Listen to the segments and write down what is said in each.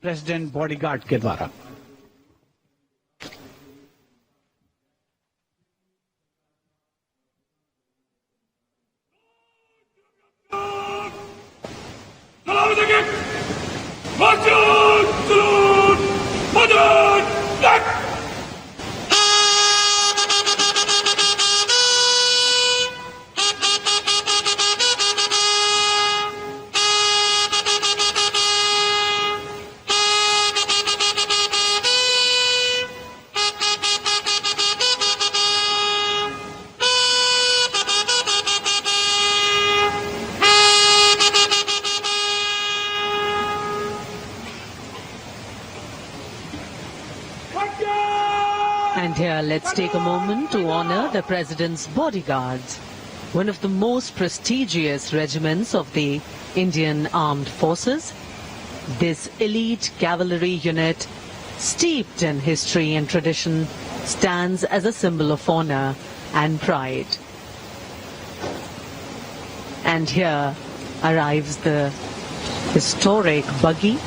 President bodyguard के द्वारा। And here, let's take a moment to honor the President's bodyguards, one of the most prestigious regiments of the Indian Armed Forces. This elite cavalry unit, steeped in history and tradition, stands as a symbol of honor and pride. And here arrives the historic buggy.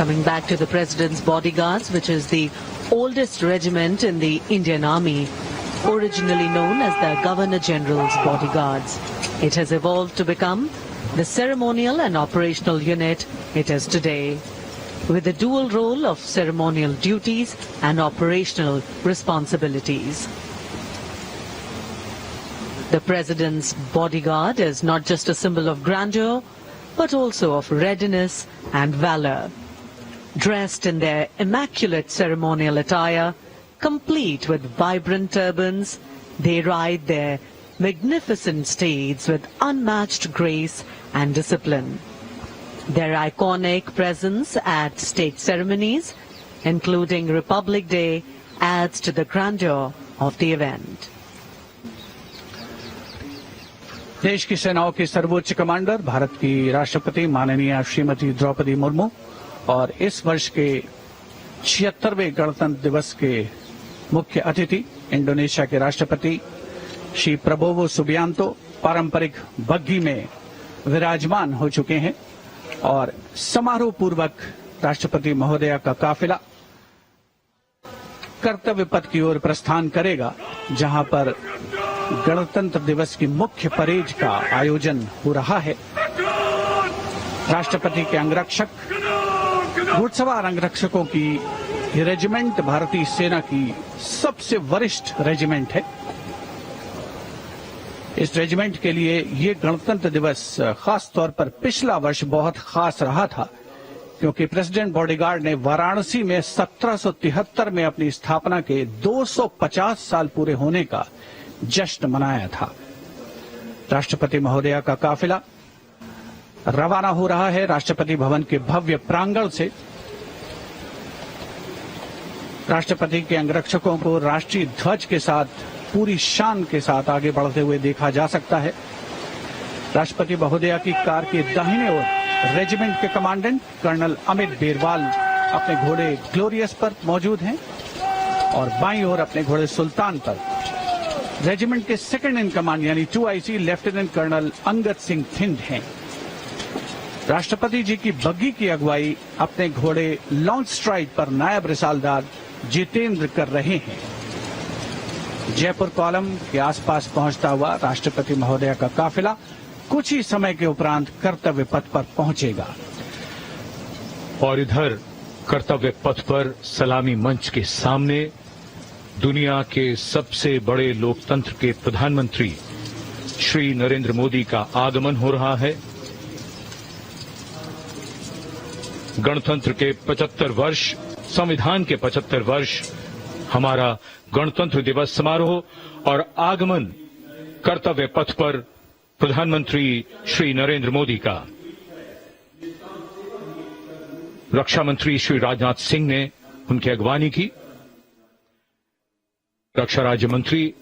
Coming back to the President's bodyguards, which is the oldest regiment in the Indian Army, originally known as the Governor General's bodyguards. It has evolved to become the ceremonial and operational unit it is today, with a dual role of ceremonial duties and operational responsibilities. The President's bodyguard is not just a symbol of grandeur, but also of readiness and valor. Dressed in their immaculate ceremonial attire, complete with vibrant turbans, they ride their magnificent steeds with unmatched grace and discipline. Their iconic presence at state ceremonies, including Republic Day, adds to the grandeur of the event. देश की सेनाओं की सर्वोच्च commander, Bharat की राष्ट्रपति माननीय श्रीमती द्रौपदी मुर्मू और इस वर्ष के 76वें गणतंत्र दिवस के मुख्य अतिथि इंडोनेशिया के राष्ट्रपति श्री प्रबोवो सुबियांतो पारंपरिक बग्घी में विराजमान हो चुके हैं और समारोह पूर्वक राष्ट्रपति महोदया का काफिला कर्तव्य पथ की ओर प्रस्थान करेगा, जहां पर गणतंत्र दिवस की मुख्य परेड का आयोजन हो रहा है। राष्ट्रपति के अंगरक्षक, घुड़सवार अंगरक्षकों की ये रेजिमेंट भारतीय सेना की सबसे वरिष्ठ रेजिमेंट है। इस रेजिमेंट के लिए ये गणतंत्र दिवस खास तौर पर पिछला वर्ष बहुत खास रहा था, क्योंकि प्रेसिडेंट बॉडीगार्ड ने वाराणसी में 1773 में अपनी स्थापना के 250 साल पूरे होने का जश्न मनाया था। राष्ट्रपति महोदया का काफिला रवाना हो रहा है राष्ट्रपति भवन के भव्य प्रांगण से। राष्ट्रपति के अंगरक्षकों को राष्ट्रीय ध्वज के साथ पूरी शान के साथ आगे बढ़ते हुए देखा जा सकता है। राष्ट्रपति महोदया की कार के दाहिने ओर रेजिमेंट के कमांडेंट कर्नल अमित बेरवाल अपने घोड़े ग्लोरियस पर मौजूद हैं और बाईं ओर अपने घोड़े सुल्तान पर रेजिमेंट के सेकंड इन कमांड यानी 2IC lieutenant colonel Angad Singh Thind हैं। राष्ट्रपति जी की बग्घी की अगुवाई अपने घोड़े लॉन्ग स्ट्राइड पर नायब रिसालदार जितेंद्र कर रहे हैं। जयपुर कॉलम के आसपास पहुंचता हुआ राष्ट्रपति महोदया का काफिला कुछ ही समय के उपरांत कर्तव्य पथ पर पहुंचेगा। और इधर कर्तव्य पथ पर सलामी मंच के सामने दुनिया के सबसे बड़े लोकतंत्र के प्रधानमंत्री श्री नरेंद्र मोदी का आगमन हो रहा है। गणतंत्र के 75 वर्ष, संविधान के 75 वर्ष, हमारा गणतंत्र दिवस समारोह और आगमन कर्तव्य पथ पर प्रधानमंत्री श्री नरेंद्र मोदी का। रक्षा मंत्री श्री राजनाथ सिंह ने उनकी अगवानी की। रक्षा राज्य मंत्री,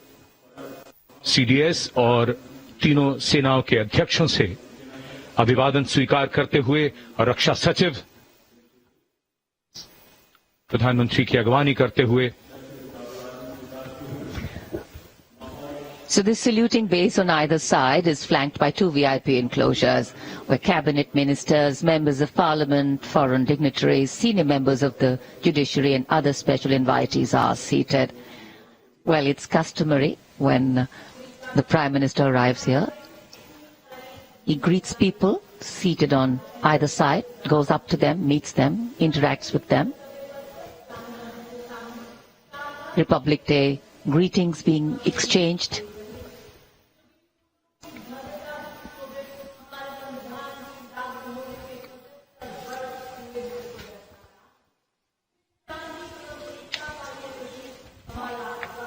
सीडीएस और तीनों सेनाओं के अध्यक्षों से अभिवादन स्वीकार करते हुए और रक्षा सचिव प्रधानमंत्री की अगवानी करते हुए So this saluting base on either side is flanked by two VIP enclosures where cabinet ministers, members of parliament, foreign dignitaries, senior members of the judiciary and other special invitees are seated. Well, it's customary when the Prime Minister arrives here. He greets people seated on either side, goes up to them, meets them, interacts with them. Republic Day greetings being exchanged.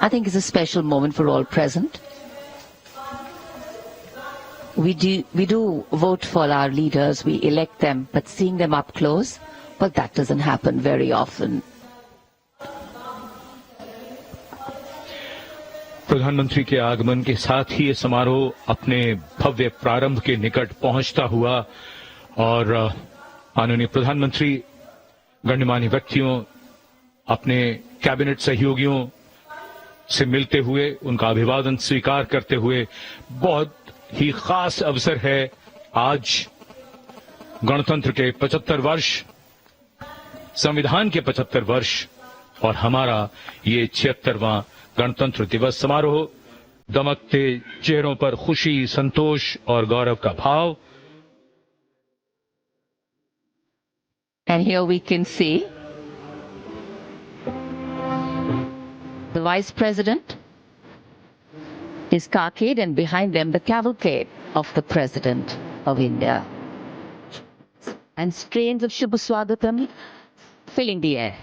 I think it's a special moment for all present. We do vote for our leaders, we elect them, but seeing them up close, well, that doesn't happen very often. प्रधानमंत्री के आगमन के साथ ही ये समारोह अपने भव्य प्रारंभ के निकट पहुंचता हुआ और माननीय प्रधानमंत्री गणमान्य व्यक्तियों, अपने कैबिनेट सहयोगियों से मिलते हुए, उनका अभिवादन स्वीकार करते हुए, बहुत ही खास अवसर है। आज गणतंत्र के 75 वर्ष, संविधान के 75 वर्ष और हमारा ये 76वां गणतंत्र दिवस समारोह। दमकते चेहरों पर खुशी, संतोष और गौरव का भाव। And here we can see the Vice President is khakid and behind them the cavalcade of the President of India. And strains of Shubha Swagatam filling the air.